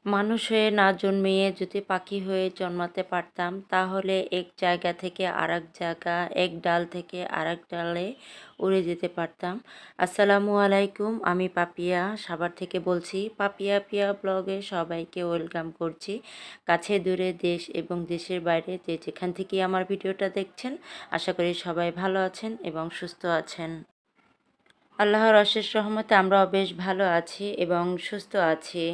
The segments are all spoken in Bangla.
মানুষ হয়ে না জন্মিয়ে যদি পাখি হয়ে জন্মাতে পারতাম তাহলে এক জায়গা থেকে আরেক জায়গা, এক ডাল থেকে আরেক ডালে উড়ে যেতে পারতাম। আসসালামু আলাইকুম, আমি পাপিয়া সাভার থেকে বলছি। পাপিয়া পিয়া ব্লগে সবাইকে ওয়েলকাম করছি। কাছে দূরে দেশ এবং দেশের বাইরে যে যেখান থেকে আমার ভিডিওটা দেখছেন, আশা করি সবাই ভালো আছেন এবং সুস্থ আছেন। আল্লাহর অশেষ রহমতে আমরাও বেশ ভালো আছি এবং সুস্থ আছি।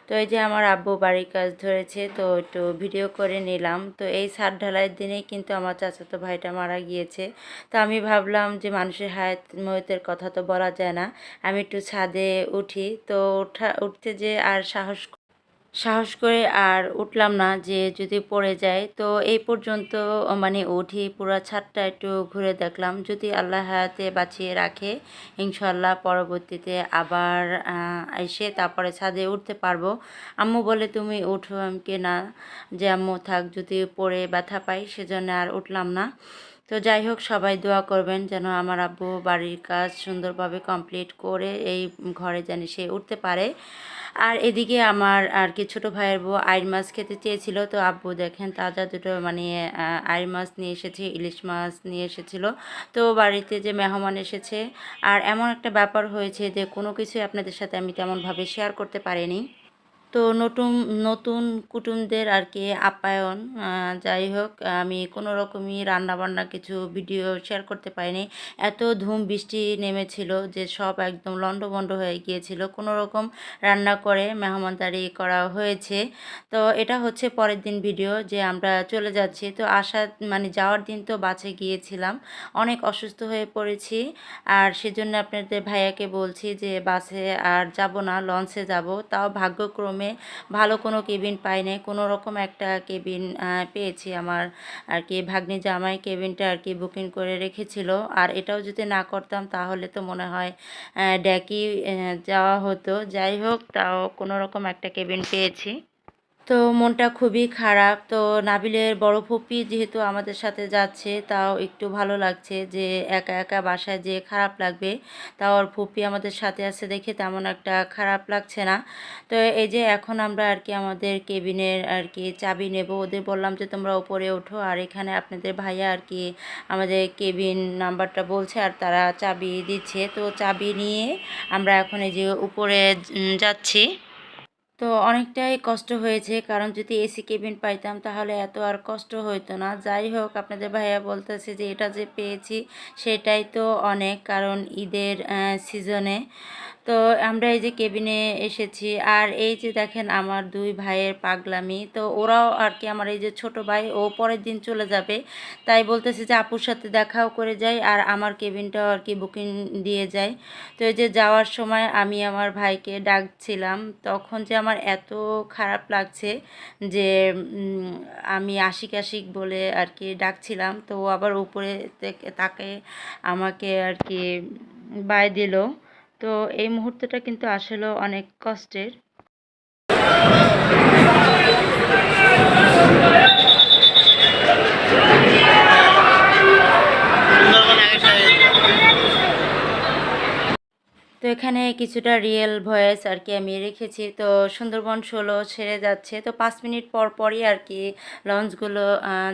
তো এই যে আমার আব্বু বাড়ির কাজ ধরেছে, তো একটু ভিডিও করে নিলাম। তো এই ছাদ ঢালাইয়ের দিনেই কিন্তু আমার চাচাতো ভাইটা মারা গিয়েছে। তো আমি ভাবলাম যে মানুষের হায়াত ময়তের কথা তো বলা যায় না, আমি একটু ছাদে উঠি। তো উঠতে যে আর সাহস করে আর উঠলাম না, যে যদি পড়ে যায়। তো এই পর্যন্ত মানে উঠি, পুরো ছাদটা একটু ঘুরে দেখলাম। যদি আল্লাহ হায়াতে বাঁচিয়ে রাখে, ইনশাল্লাহ পরবর্তীতে আবার এসে তারপরে ছাদে উঠতে পারবো। আম্মু বলে তুমি উঠো, আমাকে না, যে আম্মু থাক, যদি পড়ে ব্যথা পাই, সেজন্য আর উঠলাম না। তো যাই হোক, সবাই দোয়া করবেন যেন আমার আব্বু বাড়ির কাজ সুন্দরভাবে কমপ্লিট করে এই ঘরে যেন সে উঠতে পারে। আর এদিকে আমার আর কি ছোটো ভাইয়ের বউ আইর মাছ খেতে চেয়েছিল। তো আব্বু দেখেন তাজা দুটো মানে আইর মাছ নিয়ে এসেছে, ইলিশ মাছ নিয়ে এসেছিল। তো বাড়িতে যে মেহমান এসেছে, আর এমন একটা ব্যাপার হয়েছে যে কোনো কিছুই আপনাদের সাথে আমি তেমনভাবে শেয়ার করতে পারিনি। তো নতুন নতুন কুটুমদের আর কি আপ্যায়ন, যাই হোক, আমি কোনো রকমই রান্নাবান্না কিছু ভিডিও শেয়ার করতে পারিনি। এত ধুম বৃষ্টি নেমেছিল যে সব একদম লণ্ডভণ্ড হয়ে গিয়েছিল। কোনো রকম রান্না করে মেহমানদারি করা হয়েছে। তো এটা হচ্ছে পরের দিন ভিডিও, যে আমরা চলে যাচ্ছি। তো মানে যাওয়ার দিন তো বাসে গিয়েছিলাম, অনেক অসুস্থ হয়ে পড়েছি। আর সেজন্য আপনাদের ভাইয়াকে বলছি যে বাসে আর যাব না, লঞ্চে যাব। তাও ভাগ্যক্রমে ভালো কোনো কেবিন পাই নাই, কোনো রকম একটা কেবিন পেয়েছি। আমার আর কি ভাগ্নি জামাই কেবিনটা আর কি বুকিং করে রেখেছিল। আর এটাও যদি না করতাম তাহলে তো মনে হয় ড্যাকি যাওয়া হতো। যাই হোক, তাও কোনো রকম একটা কেবিন পেয়েছি। তো মনটা খুবই খারাপ। তো নাবিলের বড় ফুপি যেহেতু আমাদের সাথে যাচ্ছে, তাও একটু ভালো লাগছে, যে একা একা বাসায় যে খারাপ লাগবে, তাও ওর ফুপি আমাদের সাথে আছে দেখে তেমন একটা খারাপ লাগছে না। তো এই যে এখন আমরা আর কি আমাদের কেবিনের আর কি চাবি নেব। ওদের বললাম যে তোমরা উপরে ওঠো, আর এখানে আপনাদের ভাইয়া আর কি আমাদের কেবিন নাম্বারটা বলছে, আর তারা চাবি দিচ্ছে। তো চাবি নিয়ে আমরা এখন এই যে উপরে যাচ্ছি। তো অনেকটাই কষ্ট হয়েছে, কারণ যদি এসি কেবিন পাইতাম তাহলে এত আর কষ্ট হইতো না। যাই হোক, আপনাদের ভাইয়া বলতেছে যে এটা যে পেয়েছি সেটাই তো অনেক, কারণ ঈদের সিজনে। তো আমরা এই যে কেবিনে এসেছি, আর এই যে দেখেন আমার দুই ভাইয়ের পাগলামি। তো ওরাও আর কি, আমার এই যে ছোট ভাই ও পরের দিন চলে যাবে, তাই বলতেছে যে আপুর সাথে দেখাও করে যাই, আর আমার কেবিনটাও আর কি বুকিং দিয়ে যায়। তো এই যে যাওয়ার সময় আমি আমার ভাইকে ডাকছিলাম, তখন যে আমার এত খারাপ লাগছে যে আমি আশিক আশিক বলে আর কি ডাকছিলাম। তো ও আবার উপরে তাকে আমাকে আর কি বাই দিল। তো এই মুহূর্তটা কিন্তু আসলে অনেক কষ্টের। তো এখানে কিছুটা রিয়েল ভয়েস আর কি আমি রেখেছি। তো সুন্দরবন 16 ছেড়ে যাচ্ছে, তো 5 মিনিট পর পরই আর কি লঞ্চগুলো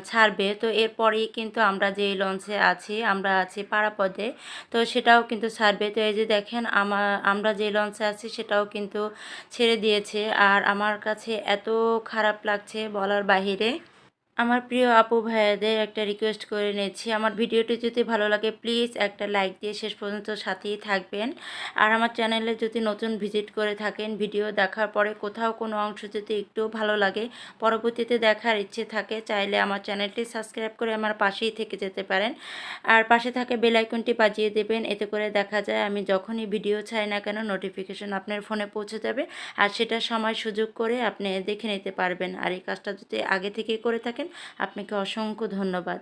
ছাড়বে। তো এরপরেই কিন্তু আমরা যেই লঞ্চে আছি, আমরা আছি পারাপদে, তো সেটাও কিন্তু ছাড়বে। তো এই যে দেখেন আমরা যে লঞ্চে আছি সেটাও কিন্তু ছেড়ে দিয়েছে। আর আমার কাছে এত খারাপ লাগছে বলার বাহিরে। আমার প্রিয় আপু ভাইয়াদের একটা রিকোয়েস্ট করে নিচ্ছি, আমার ভিডিওটি যদি ভালো লাগে প্লিজ একটা লাইক দিয়ে শেষ পর্যন্ত সাথেই থাকবেন। আর আমার চ্যানেলে যদি নতুন ভিজিট করে থাকেন, ভিডিও দেখার পরে কোথাও কোনো অংশ যদি একটু ভালো লাগে, পরবর্তীতে দেখার ইচ্ছে থাকে, চাইলে আমার চ্যানেলটি সাবস্ক্রাইব করে আমার পাশেই থেকে যেতে পারেন। আর পাশে থাকে বেল আইকনটি বাজিয়ে দেবেন, এতে করে দেখা যায় আমি যখনই ভিডিও ছাই না কেন নোটিফিকেশন আপনার ফোনে পৌঁছে যাবে, আর সেটা সময় সুযোগ করে আপনি দেখে নিতে পারবেন। আর এই কাজটা যদি আগে থেকেই করে থাকেন, আপনাকে অসংখ্য ধন্যবাদ।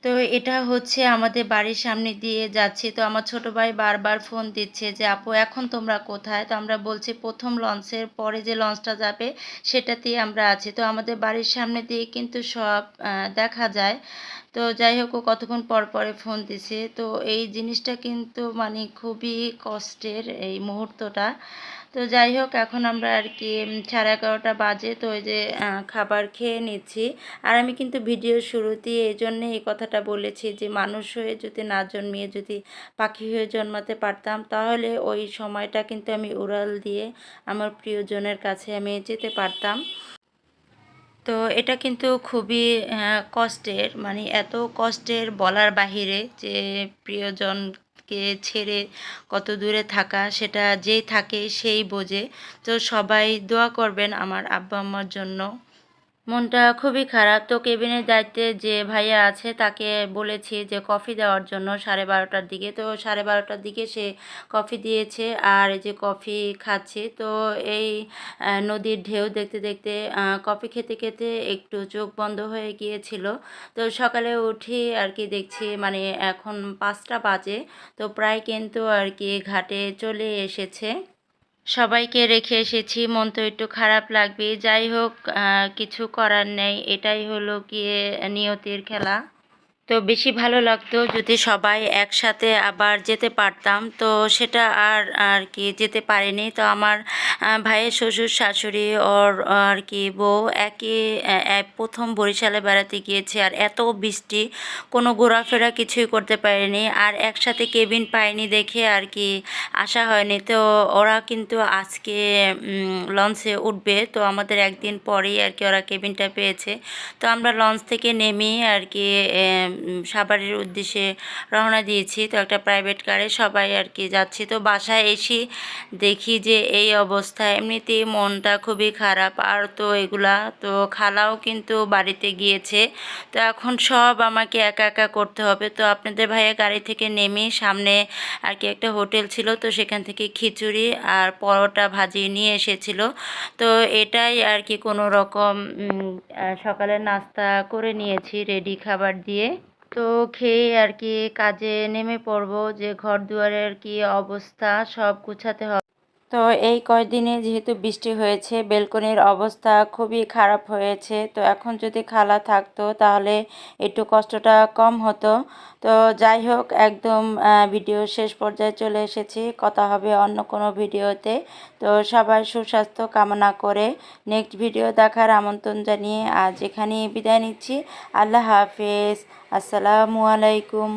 তো এটা হচ্ছে আমাদের বাড়ির সামনে দিয়ে যাচ্ছি। তো আমার ছোট ভাই বারবার ফোন দিচ্ছে যে আপু এখন তোমরা কোথায়। তো আমরা বলছি প্রথম লঞ্চের পরে যে লঞ্চটা যাবে সেটাতেই আমরা আছি। তো আমাদের বাড়ির সামনে দিয়ে কিন্তু সব দেখা যায়। তো যাই হোক, ও কতক্ষণ পর পরে ফোন দিছে। তো এই জিনিসটা কিন্তু মানে খুবই কষ্টের এই মুহূর্তটা। তো যাই হোক এখন আমরা আর কি 11:30 বাজে, তো ওই যে খাবার খেয়ে নিচ্ছি। আর আমি কিন্তু ভিডিও শুরুতেই এই জন্যে এই কথাটা বলেছি যে মানুষ হয়ে যদি না জন্মিয়ে যদি পাখি হয়ে জন্মাতে পারতাম তাহলে ওই সময়টা কিন্তু আমি উড়াল দিয়ে আমার প্রিয়জনের কাছে আমি যেতে পারতাম। তো এটা কিন্তু খুবই কষ্টের, মানে এত কষ্টের বলার বাহিরে, যে প্রিয়জনকে ছেড়ে কত দূরে থাকা, সেটা যেই থাকে সেই বোঝে। তো সবাই দোয়া করবেন আমার আব্বা আম্মার জন্য। মনটা খুবই খারাপ। তো কেবিনের দায়িত্বে যে ভাইয়া আছে তাকে বলেছি যে কফি দেওয়ার জন্য 12:30টার দিকে। তো 12:30টার দিকে সে কফি দিয়েছে আর এই যে কফি খাচ্ছি। তো এই নদীর ঢেউ দেখতে দেখতে কফি খেতে খেতে একটু চোখ বন্ধ হয়ে গিয়েছিল। তো সকালে উঠি আর কি দেখছি মানে এখন 5টা বাজে। তো প্রায় কিন্তু আর কি ঘাটে চলে এসেছে। সবাইকে রেখে এসেছি, মন তো একটু খারাপ লাগবে। যাই হোক, কিছু করার নেই, এটাই হলো গিয়ে নিয়তির খেলা। তো বেশি ভালো লাগতো যদি সবাই একসাথে আবার যেতে পারতাম, তো সেটা আর আর কি যেতে পারিনি। তো আমার ভাইয়ের শ্বশুর শাশুড়ি ওর আর কি বউ একই প্রথম বরিশালে বেড়াতে গিয়েছে, আর এত বৃষ্টি কোনো ঘোরাফেরা কিছুই করতে পারেনি, আর একসাথে কেবিন পায়নি দেখে আর কি আসা হয়নি। তো ওরা কিন্তু আজকে লঞ্চে উঠবে, তো আমাদের একদিন পরেই আর কি ওরা কেবিনটা পেয়েছে। তো আমরা লঞ্চ থেকে নেমে আর কি সাভারের উদ্দেশ্যে রওনা দিয়েছি। তো একটা প্রাইভেট কারে সবাই আর কি যাচ্ছি। তো বাসায় এসে দেখি যে এই অবস্থা, এমনিতেই মনটা খুবই খারাপ। আর তো এগুলা তো খালাও কিন্তু বাড়িতে গিয়েছে, তো এখন সব আমাকে একা একা করতে হবে। তো আপনাদের ভাইয়া গাড়ি থেকে নেমে সামনে আর কি একটা হোটেল ছিল, তো সেখান থেকে খিচুড়ি আর পরোটা ভাজি নিয়ে এসেছিল। তো এটাই আর কি কোনো রকম সকালের নাস্তা করে নিয়েছি রেডি খাবার দিয়ে। তো খেয়ে আর কি কাজে নেমে পড়বো, যে ঘর দুয়ারের কি অবস্থা সব গুছাতে হবে। তো এই কয়দিনে যেহেতু বৃষ্টি হয়েছে, বেলকনির অবস্থা খুবই খারাপ হয়েছে। তো এখন যদি খালা থাকতো তাহলে একটু কষ্টটা কম হতো। তো যাই হোক, একদম ভিডিও শেষ পর্যায়ে চলে এসেছি। কথা হবে অন্য কোনো ভিডিওতে। তো সবাই সুস্বাস্থ্য কামনা করে নেক্সট ভিডিও দেখার আমন্ত্রণ জানিয়ে আজ এখানেই বিদায় নিচ্ছি। আল্লাহ হাফেজ। আসসালামু আলাইকুম।